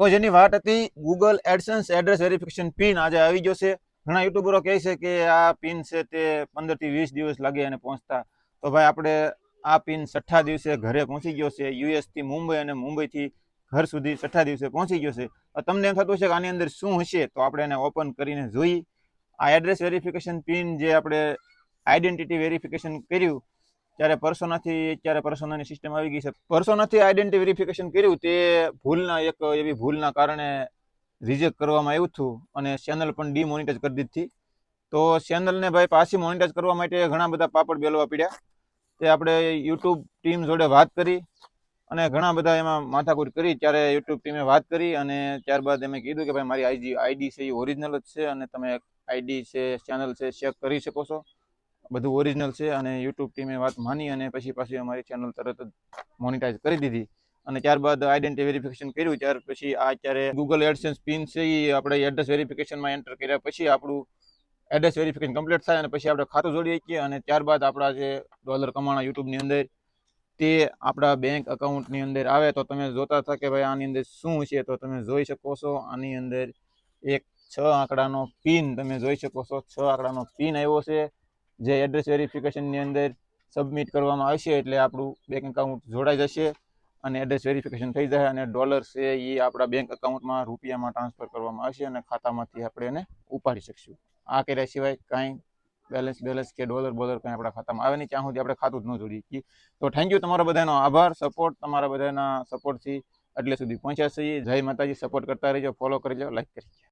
તો જેની વાત હતી Google AdSense address verification pin આજે આવી ગયો છે. ઘણા યુટ્યુબરો કહે છે કે આ પિન છે તે 15 થી 20 દિવસ લાગે અને પહોંચતા. તો ભાઈ આપણે આ પિન 6ઠા દિવસે ઘરે પહોંચી ગયો છે. યુએસ થી મુંબઈ અને મુંબઈથી ઘર સુધી 6ઠા દિવસે પહોંચી ગયો છે. તમને એમ થતું છે કે આની અંદર શું હશે, તો આપણે એને ઓપન કરીને જોઈએ. આ એડ્રેસ વેરિફિકેશન પિન જે આપણે આઈડેન્ટિટી વેરિફિકેશન કર્યું ત્યારે અત્યારે પર્સોનાની સિસ્ટમ આવી ગઈ છે. પર્સોનાથી આઈડેન્ટિટી વેરિફિકેશન કર્યું તે એવી ભૂલના કારણે રિજેક્ટ કરવામાં આવ્યું હતું અને ચેનલ પણ ડીમોનિટાઈઝ કરી દીધી. તો ચેનલને ભાઈ પાછી મોનિટાઈઝ કરવા માટે ઘણા બધા પાપડ બેલવા પડ્યા. તે આપણે યુટ્યુબ ટીમ જોડે વાત કરી અને ઘણા બધા એમાં માથાકૂટ કરી. ત્યારે યુટ્યુબ ટીમે વાત કરી અને ત્યારબાદ એમે કીધું કે ભાઈ મારી આઈડી છે એ ઓરિજિનલ જ છે અને તમે આઈડી છે ચેનલ છે ચેક કરી શકો છો, બધું ઓરિજિનલ છે. અને યુટ્યુબ ટીમે વાત માની અને પછી અમારી ચેનલ તરત જ મોનિટાઈઝ કરી દીધી. અને ત્યારબાદ આઈડેન્ટિટી વેરિફિકેશન કર્યું. ત્યાર પછી અત્યારે ગૂગલ એડસેન્સ પિન છે એ આપણે એડ્રેસ વેરિફિકેશનમાં એન્ટર કર્યા પછી આપણું એડ્રેસ વેરિફિકેશન કમ્પ્લીટ થાય અને પછી આપણે ખાતું જોડી શકીએ. અને ત્યારબાદ આપણા જે ડોલર કમાણા યુટ્યુબની અંદર તે આપણા બેંક અકાઉન્ટની અંદર આવે. તો તમે જોતા હતા કે ભાઈ આની અંદર શું છે, તો તમે જોઈ શકો છો. આની અંદર એક 6 આંકડાનો પિન તમે જોઈ શકો છો. 6 આંકડાનો પિન આવ્યો છે જે એડ્રેસ વેરિફિકેશનની અંદર સબમિટ કરવામાં આવશે એટલે આપણું બેંક એકાઉન્ટ જોડાઈ જશે અને એડ્રેસ વેરિફિકેશન થઈ જાય અને ડોલર છે એ આપણા બેંક એકાઉન્ટમાં રૂપિયામાં ટ્રાન્સફર કરવામાં આવશે અને ખાતામાંથી આપણે એને ઉપાડી શકશું. આ કર્યા સિવાય કાંઈ બેલેન્સ કે ડોલર કંઈ આપણા ખાતામાં આવે નહીં ત્યાં સુધી આપણે ખાતું જ ન જોડી શકીએ. તો થેન્ક યુ, તમારો બધાનો આભાર. તમારા બધાના સપોર્ટથી એટલે સુધી પહોંચ્યા છીએ. જય માતાજી. સપોર્ટ કરતા રહેજો, ફોલો કરી લો, લાઈક કરી લો.